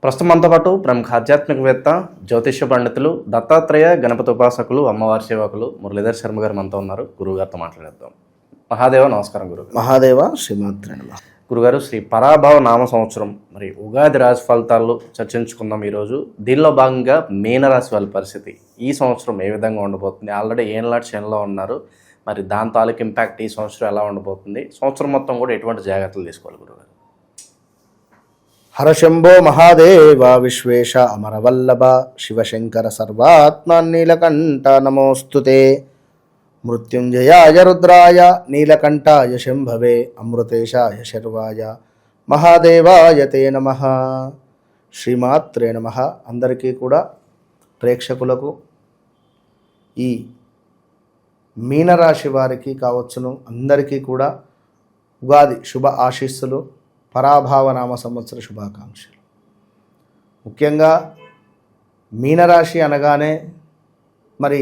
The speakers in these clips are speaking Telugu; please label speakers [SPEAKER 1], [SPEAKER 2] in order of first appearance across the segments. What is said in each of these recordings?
[SPEAKER 1] ప్రస్తుతం మనతో పాటు ప్రముఖ ఆధ్యాత్మికవేత్త, జ్యోతిష్య పండితులు, దత్తాత్రేయ గణపతి ఉపాసకులు, అమ్మవారి సేవకులు మురళీధర్ శర్మ గారు మనతో ఉన్నారు. గురువుగారితో మాట్లాడేద్దాం. మహాదేవ నమస్కారం. గురువు
[SPEAKER 2] మహాదేవ శ్రీమాత్రే నమః.
[SPEAKER 1] గురుగారు, శ్రీ పరాభవ నామ సంవత్సరం మరి ఉగాది రాశి ఫలితాలు చర్చించుకుందాం ఈరోజు. దీనిలో భాగంగా మీనరాశి వాళ్ళ పరిస్థితి ఈ సంవత్సరం ఏ విధంగా ఉండబోతుంది? ఆల్రెడీ ఏళ్ళనాటి శనిలో ఉన్నారు, మరి దాని తాలూకు ఇంపాక్ట్ ఈ సంవత్సరం ఎలా ఉండబోతుంది? సంవత్సరం మొత్తం కూడా ఎటువంటి జాగ్రత్తలు తీసుకోవాలి గురుగారు?
[SPEAKER 2] హరశంభో మహాదేవ విశ్వేశ అమరవల్లభ శివశంకర సర్వాత్మ నీలకంఠ నమోస్తుతే. మృత్యుంజయాయ రుద్రాయ నీలకంఠాయ శంభవే అమృతేశాయ శర్వాయ మహాదేవాయ తే నమః. శ్రీమాత్రే నమః. అందరికీ కూడా ప్రేక్షకులకు ఈ మీనరాశి వారికి కావచ్చును అందరికీ కూడా ఉగాది శుభ ఆశీస్సులు, పరాభావనామ సంవత్సర శుభాకాంక్షలు. ముఖ్యంగా మీనరాశి అనగానే మరి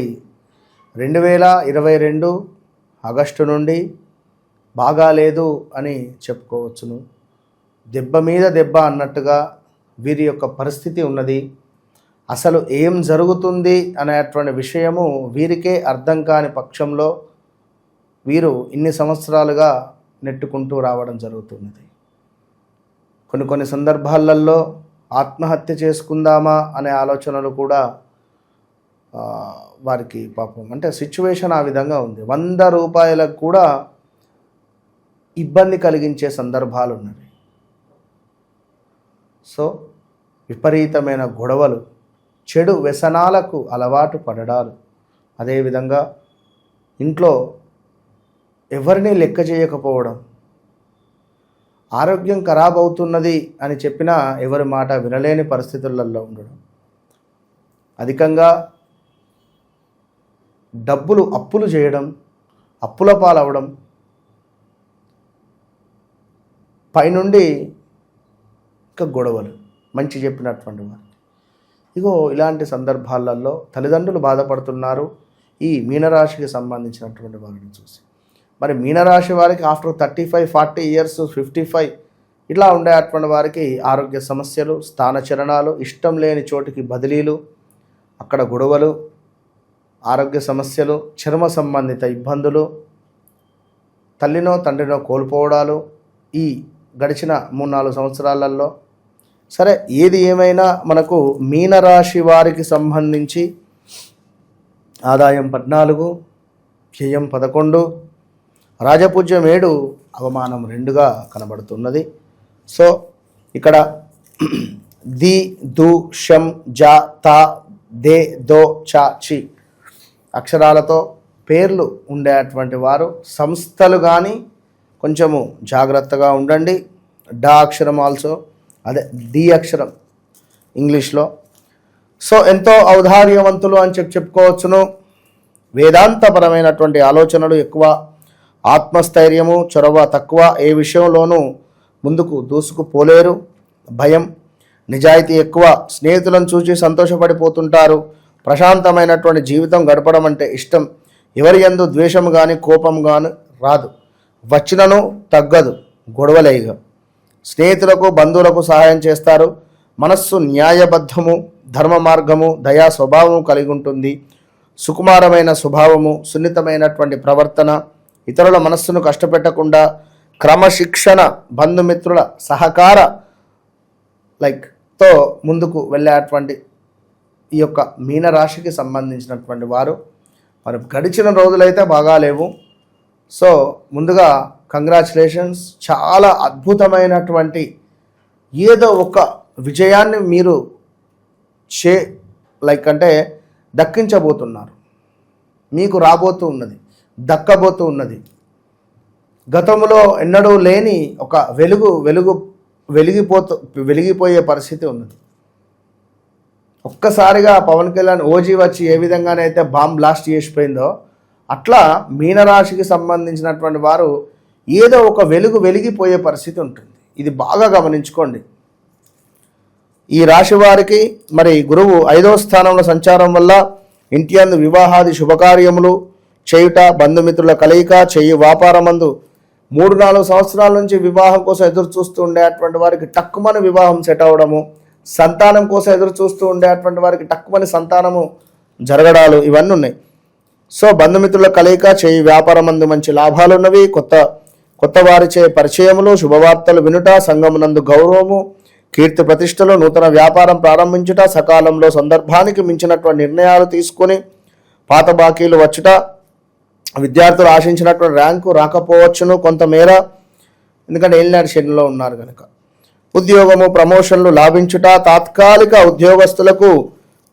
[SPEAKER 2] 2022 ఆగస్టు నుండి బాగాలేదు అని చెప్పుకోవచ్చును. దెబ్బ మీద దెబ్బ అన్నట్టుగా వీరి యొక్క పరిస్థితి ఉన్నది. అసలు ఏం జరుగుతుంది అనేటువంటి విషయము వీరికే అర్థం కాని పక్షంలో వీరు ఇన్ని సంవత్సరాలుగా నెట్టుకుంటూ రావడం జరుగుతున్నది. కొన్ని సందర్భాలలో ఆత్మహత్య చేసుకుందామా అనే ఆలోచనలు కూడా వారికి పాపం అంటే సిచ్యువేషన్ ఆ విధంగా ఉంది. 100 రూపాయలకు కూడా ఇబ్బంది కలిగించే సందర్భాలు ఉన్నవి. సో విపరీతమైన గొడవలు, చెడు వ్యసనాలకు అలవాటు పడడాలు, అదేవిధంగా ఇంట్లో ఎవరిని లెక్క చేయకపోవడం, ఆరోగ్యం ఖరాబ్ అవుతున్నది అని చెప్పినా ఎవరి మాట వినలేని పరిస్థితులలో ఉండడం, అధికంగా అప్పులు చేయడం, అప్పుల పాలవడం, పైనుండి ఇంకా గొడవలు, మంచి చెప్పినటువంటి వారు. ఇగో ఇలాంటి సందర్భాలలో తల్లిదండ్రులు బాధపడుతున్నారు ఈ మీనరాశికి సంబంధించినటువంటి వారిని చూసి. మరి మీనరాశి వారికి ఆఫ్టర్ 35, 40 ఇయర్స్, 55 ఇట్లా ఉండేటువంటి వారికి ఆరోగ్య సమస్యలు, స్థానచలనాలు, ఇష్టం లేని చోటికి బదిలీలు, అక్కడ గొడవలు, ఆరోగ్య సమస్యలు, చర్మ సంబంధిత ఇబ్బందులు, తల్లినో తండ్రినో కోల్పోవడాలు ఈ గడిచిన 3-4 సంవత్సరాలలో. సరే, ఏది ఏమైనా మనకు మీనరాశి వారికి సంబంధించి ఆదాయం 14, వ్యయం 11, రాజపూజ్యం 7, అవమానం 2గా కనబడుతున్నది. సో ఇక్కడ ది, దు, షం, జా, తా, దే, దో, చా, చి అక్షరాలతో పేర్లు ఉండేటువంటి వారు సంస్థలు కానీ కొంచెము జాగ్రత్తగా ఉండండి. డా అక్షరం ఆల్సో, అదే ది అక్షరం ఇంగ్లీష్లో. సో ఎంతో ఔదార్యవంతులు అని చెప్పుకోవచ్చును. వేదాంతపరమైనటువంటి ఆలోచనలు ఎక్కువ, ఆత్మస్థైర్యము, చొరవ తక్కువ, ఏ విషయంలోనూ ముందుకు దూసుకుపోలేరు. భయం, నిజాయితీ ఎక్కువ, స్నేహితులను చూసి సంతోషపడిపోతుంటారు. ప్రశాంతమైనటువంటి జీవితం గడపడం అంటే ఇష్టం. ఎవరి యందు ద్వేషం కానీ కోపం కానీ రాదు, వచ్చినను తగ్గదు, గొడవలేగా. స్నేహితులకు బంధువులకు సహాయం చేస్తారు. మనస్సు న్యాయబద్ధము, ధర్మ మార్గము, దయా స్వభావము కలిగి ఉంటుంది. సుకుమారమైన స్వభావము, సున్నితమైనటువంటి ప్రవర్తన, ఇతరుల మనస్సును కష్టపెట్టకుండా క్రమశిక్షణ, బంధుమిత్రుల సహకార తో ముందుకు వెళ్ళేటువంటి ఈ యొక్క మీనరాశికి సంబంధించినటువంటి వారు మరి గడిచిన రోజులైతే బాగాలేవు. సో ముందుగా కంగ్రాచులేషన్స్. చాలా అద్భుతమైనటువంటి ఏదో ఒక విజయాన్ని మీరు అంటే దక్కించబోతున్నారు. మీకు రాబోతూ ఉన్నది, దక్కబోతూ ఉన్నది. గతంలో ఎన్నడూ లేని ఒక వెలిగిపోయే పరిస్థితి ఉన్నది. ఒక్కసారిగా పవన్ కళ్యాణ్ ఓజీ వచ్చి ఏ విధంగానైతే బాంబ్ బ్లాస్ట్ చేసిపోయిందో అట్లా మీనరాశికి సంబంధించినటువంటి వారు ఏదో ఒక వెలిగిపోయే పరిస్థితి ఉంటుంది. ఇది బాగా గమనించుకోండి. ఈ రాశి వారికి మరి గురువు 5వ స్థానంలో సంచారం వల్ల ఇంటి యందు వివాహాది శుభకార్యములు చేయుట, బంధుమిత్రుల కలయిక, చేయు వ్యాపారమందు 3-4 సంవత్సరాల నుంచి వివాహం కోసం ఎదురు చూస్తూ ఉండేటువంటి వారికి టక్కుమని వివాహం సెట్ అవ్వడము, సంతానం కోసం ఎదురు చూస్తూ ఉండేటువంటి వారికి తక్కువని సంతానము జరగడాలు ఇవన్నీ ఉన్నాయి. సో బంధుమిత్రుల కలయిక, చేయి వ్యాపారం అందు మంచి లాభాలు ఉన్నవి. కొత్త వారిచే పరిచయములు, శుభవార్తలు వినుట, సంఘమునందు గౌరవము, కీర్తి ప్రతిష్టలు, నూతన వ్యాపారం ప్రారంభించుట, సకాలంలో సందర్భానికి మించినటువంటి నిర్ణయాలు తీసుకొని పాత బాకీలు వచ్చుట, విద్యార్థులు ఆశించినటువంటి ర్యాంకు రాకపోవచ్చును కొంతమేర, ఎందుకంటే ఏలినాటి శనిలో ఉన్నారు కనుక. ఉద్యోగము, ప్రమోషన్లు లాభించుట, తాత్కాలిక ఉద్యోగస్తులకు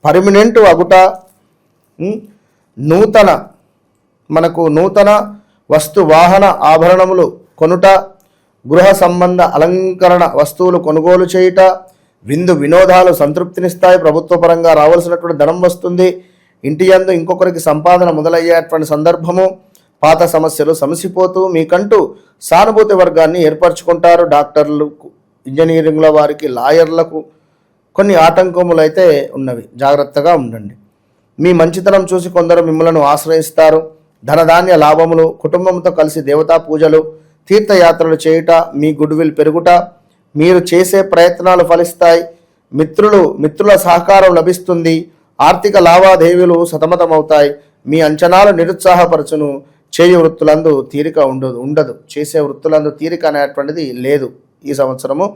[SPEAKER 2] పర్మనెంట్ అగుట, నూతన వస్తు వాహన ఆభరణములు కొనుట, గృహ సంబంధ అలంకరణ వస్తువులు కొనుగోలు చేయుట, విందు వినోదాలు సంతృప్తినిస్తాయి. ప్రభుత్వ పరంగా రావాల్సినటువంటి ధనం వస్తుంది. ఇంటి యందు ఇంకొకరికి సంపాదన మొదలయ్యేటువంటి సందర్భము. పాత సమస్యలు సమసిపోతూ మీకంటూ సానుభూతి వర్గాన్ని ఏర్పరచుకుంటారు. డాక్టర్లకు, ఇంజనీరింగ్ల వారికి, లాయర్లకు కొన్ని ఆటంకములు అయితే ఉన్నవి, జాగ్రత్తగా ఉండండి. మీ మంచితనం చూసి కొందరు మిమ్మల్ని ఆశ్రయిస్తారు. ధనధాన్య లాభములు, కుటుంబంతో కలిసి దేవతా పూజలు, తీర్థయాత్రలు చేయుట, మీ గుడ్ విల్ పెరుగుట, మీరు చేసే ప్రయత్నాలు ఫలిస్తాయి. మిత్రుల సహకారం లభిస్తుంది. ఆర్థిక లావాదేవీలు సతమతమవుతాయి. మీ అంచనాలు నిరుత్సాహపరచును. చేయు వృత్తులందు తీరిక ఉండదు. చేసే వృత్తులందు తీరిక అనేటువంటిది లేదు ఈ సంవత్సరము.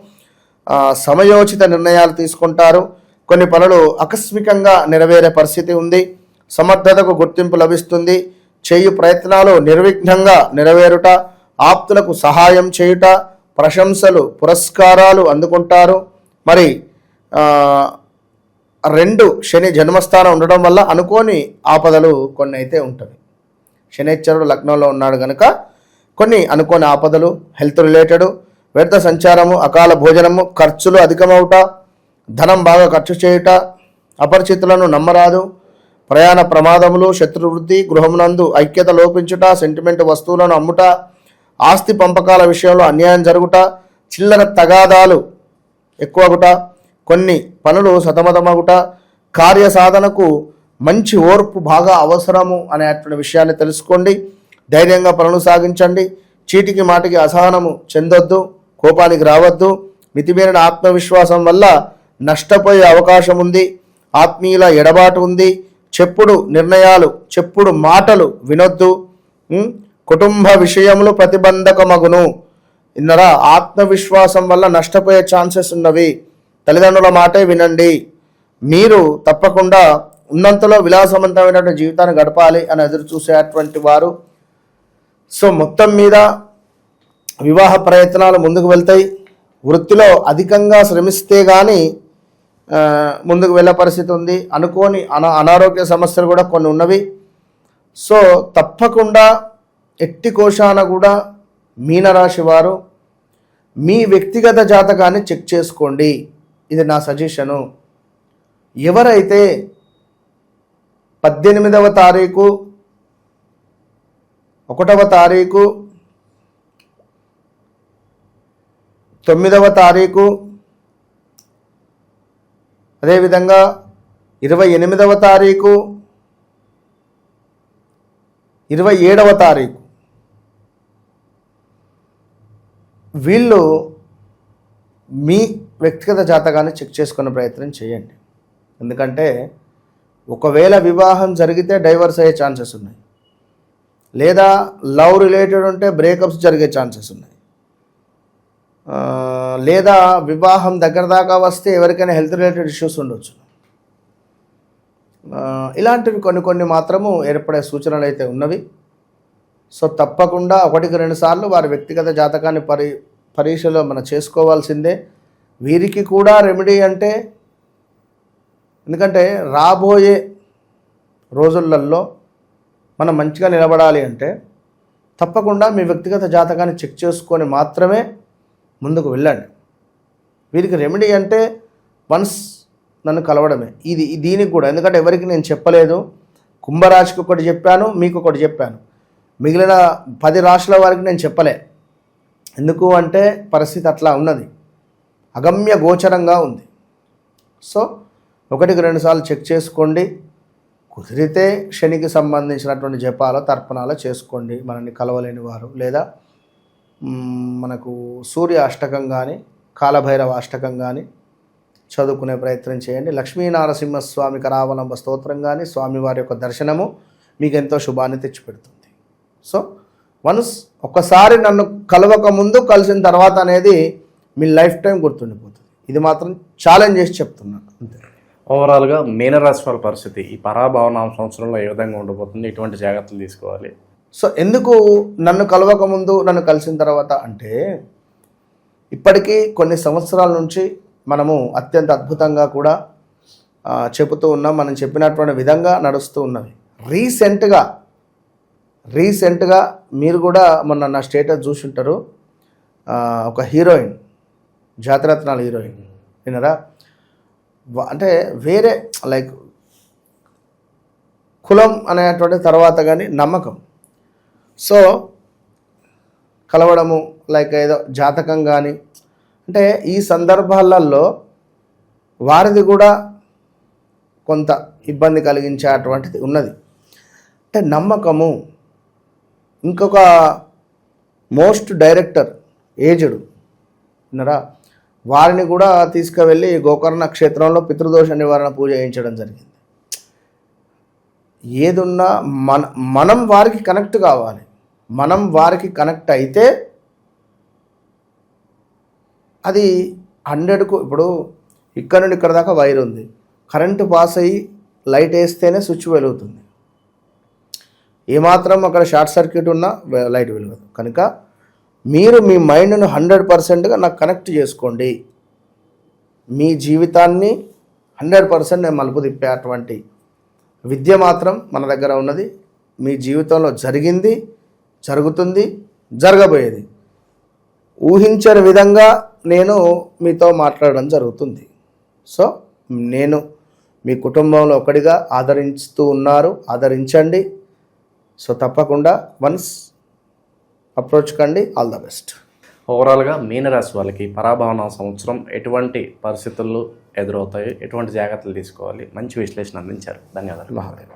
[SPEAKER 2] సమయోచిత నిర్ణయాలు తీసుకుంటారు. కొన్ని పనులు ఆకస్మికంగా నెరవేరే పరిస్థితి ఉంది. సమర్థతకు గుర్తింపు లభిస్తుంది. చేయు ప్రయత్నాలు నిర్విఘ్నంగా నెరవేరుట, ఆప్తులకు సహాయం చేయుట, ప్రశంసలు, పురస్కారాలు అందుకుంటారు. మరి 2 శని జన్మస్థానం ఉండడం వల్ల అనుకోని ఆపదలు కొన్ని అయితే ఉంటవి. శనిశ్చరుడు లగ్నంలో ఉన్నాడు కనుక కొన్ని అనుకోని ఆపదలు, హెల్త్ రిలేటెడ్, వ్యర్థ సంచారము, అకాల భోజనము, ఖర్చులు అధికమవుట, ధనం బాగా ఖర్చు చేయుట, అపరిచితులను నమ్మరాదు, ప్రయాణ ప్రమాదములు, శత్రువృద్ధి, గృహమునందు ఐక్యత లోపించుట, సెంటిమెంట్ వస్తువులను అమ్ముట, ఆస్తి పంపకాల విషయంలో అన్యాయం జరుగుట, చిల్లర తగాదాలు ఎక్కువగుట, కొన్ని పనులు సతమతమగుట, కార్యసాధనకు మంచి ఓర్పు బాగా అవసరము అనేటువంటి విషయాన్ని తెలుసుకోండి. ధైర్యంగా పనులు సాగించండి. చీటికి మాటికి అసహనము చెందొద్దు, కోపానికి రావద్దు. మితిమీరిన ఆత్మవిశ్వాసం వల్ల నష్టపోయే అవకాశం ఉంది. ఆత్మీయుల ఎడబాటు ఉంది. చెప్పుడు మాటలు వినొద్దు. కుటుంబ విషయములు ప్రతిబంధకమగును. ఇన్నరా ఆత్మవిశ్వాసం వల్ల నష్టపోయే ఛాన్సెస్ ఉన్నవి. తల్లిదండ్రుల మాటే వినండి. మీరు తప్పకుండా ఉన్నంతలో విలాసవంతమైనటువంటి జీవితాన్ని గడపాలి అని ఎదురు చూసేటువంటి వారు. సో మొత్తం మీద వివాహ ప్రయత్నాలు ముందుకు వెళ్తాయి. వృత్తిలో అధికంగా శ్రమిస్తే కానీ ముందుకు వెళ్ళే పరిస్థితి ఉంది. అనుకోని అనారోగ్య సమస్యలు కూడా కొన్ని ఉన్నవి. సో తప్పకుండా ఎట్టి కోశాన కూడా మీనరాశి వారు మీ వ్యక్తిగత జాతకాన్ని చెక్ చేసుకోండి. ఇది నా సజెషను. ఎవరైతే 18వ తారీఖు, 1వ తారీఖు, 9వ తారీఖు, అదేవిధంగా 28వ తారీఖు, 27వ తారీఖు వీళ్ళు మీ వ్యక్తిగత జాతకాన్ని చెక్ చేసుకునే ప్రయత్నం చేయండి. ఎందుకంటే ఒకవేళ వివాహం జరిగితే డైవర్స్ అయ్యే ఛాన్సెస్ ఉన్నాయి, లేదా లవ్ రిలేటెడ్ ఉంటే బ్రేకప్స్ జరిగే ఛాన్సెస్ ఉన్నాయి, లేదా వివాహం దగ్గర దాకా వస్తే ఎవరికైనా హెల్త్ రిలేటెడ్ ఇష్యూస్ ఉండొచ్చు. ఇలాంటివి కొన్ని మాత్రము ఏర్పడే సూచనలు అయితే ఉన్నవి. సో తప్పకుండా 1-2 సార్లు వారి వ్యక్తిగత జాతకాన్ని పరీక్షలో మనం చేసుకోవాల్సిందే. వీరికి కూడా రెమెడీ అంటే, ఎందుకంటే రాబోయే రోజులలో మనం మంచిగా నిలబడాలి అంటే తప్పకుండా మీ వ్యక్తిగత జాతకాన్ని చెక్ చేసుకొని మాత్రమే ముందుకు వెళ్ళండి. వీరికి రెమెడీ అంటే వన్స్ నన్ను కలవడమే. దీనికి కూడా, ఎందుకంటే ఎవరికి నేను చెప్పలేదు. కుంభరాశికి ఒకటి చెప్పాను, మీకు ఒకటి చెప్పాను, మిగిలిన 10 రాశుల వారికి నేను చెప్పలే. ఎందుకు అంటే పరిస్థితి అట్లా ఉన్నది, అగమ్య గోచరంగా ఉంది. సో 1-2 సార్లు చెక్ చేసుకోండి. కుదిరితే శనికి సంబంధించినటువంటి జపాల తర్పణాలు చేసుకోండి మనల్ని కలవలేని వారు, లేదా మనకు సూర్య అష్టకం కానీ కాలభైరవ అష్టకం కానీ చదువుకునే ప్రయత్నం చేయండి. లక్ష్మీనారసింహస్వామి కరావలంబ స్తోత్రం కానీ స్వామివారి యొక్క దర్శనము మీకు ఎంతో శుభాన్ని తెచ్చిపెడుతుంది. సో వన్స్ ఒక్కసారి నన్ను కలవక ముందు కలిసిన తర్వాత అనేది మీ లైఫ్ టైం గుర్తుండిపోతుంది. ఇది మాత్రం ఛాలెంజ్ చేసి చెప్తున్నాను అంతే.
[SPEAKER 1] ఓవరాల్గా మీనరాశి వాళ్ళ పరిస్థితి ఈ పరాభవనామ సంవత్సరంలో ఏ విధంగా ఉండబోతుంది, ఎటువంటి జాగ్రత్తలు తీసుకోవాలి?
[SPEAKER 2] సో ఎందుకు నన్ను కలవక ముందు నన్ను కలిసిన తర్వాత అంటే, ఇప్పటికీ కొన్ని సంవత్సరాల నుంచి మనము అత్యంత అద్భుతంగా కూడా చెబుతూ ఉన్నాం. మనం చెప్పినటువంటి విధంగా నడుస్తూ ఉన్నవి. రీసెంట్గా మీరు కూడా మొన్న నా స్టేటస్ చూసుంటారు. ఒక హీరోయిన్, జాతిరత్నాల హీరోయిన్ వినరా, అంటే వేరే లైక్ కులం అనేటువంటి తర్వాత కానీ నమ్మకం, సో కలవడము లైక్ ఏదో జాతకం కానీ, అంటే ఈ సందర్భాలలో వారిది కూడా కొంత ఇబ్బంది కలిగించేటువంటిది ఉన్నది. అంటే నమ్మకము. ఇంకొక మోస్ట్ డైరెక్టర్ ఏజ్డ్ విన్నరా, వారిని కూడా తీసుకువెళ్ళి గోకర్ణ క్షేత్రంలో పితృదోష నివారణ పూజ చేయించడం జరిగింది. ఏదున్నా మనం వారికి కనెక్ట్ కావాలి. మనం వారికి కనెక్ట్ అయితే అది 100కు, ఇప్పుడు ఇక్కడ నుండి ఇక్కడ దాకా వైర్ ఉంది, కరెంటు పాస్ అయ్యి లైట్ వేస్తేనే స్విచ్ వెలుగుతుంది. ఏమాత్రం అక్కడ షార్ట్ సర్క్యూట్ ఉన్నా లైట్ వెలగదు. కనుక మీరు మీ మైండ్ను 100%గా నాకు కనెక్ట్ చేసుకోండి. మీ జీవితాన్ని 100% నేను మలుపు తిప్పేటువంటి విద్య మాత్రం మన దగ్గర ఉన్నది. మీ జీవితంలో జరిగింది, జరుగుతుంది, జరగబోయేది ఊహించని విధంగా నేను మీతో మాట్లాడడం జరుగుతుంది. సో నేను మీ కుటుంబంలో ఒకటిగా ఆదరిస్తూ ఉన్నారు, ఆదరించండి. సో తప్పకుండా వన్స్ అప్రోచ్ కండి. All the best.
[SPEAKER 1] ఓవరాల్గా మీనరాశి వాళ్ళకి పరాభవన సంవత్సరం ఎటువంటి పరిస్థితులు ఎదురవుతాయి, ఎటువంటి జాగ్రత్తలు తీసుకోవాలి, మంచి విశ్లేషణ అందించారు. ధన్యవాదాలు.
[SPEAKER 2] మహాదేవ్.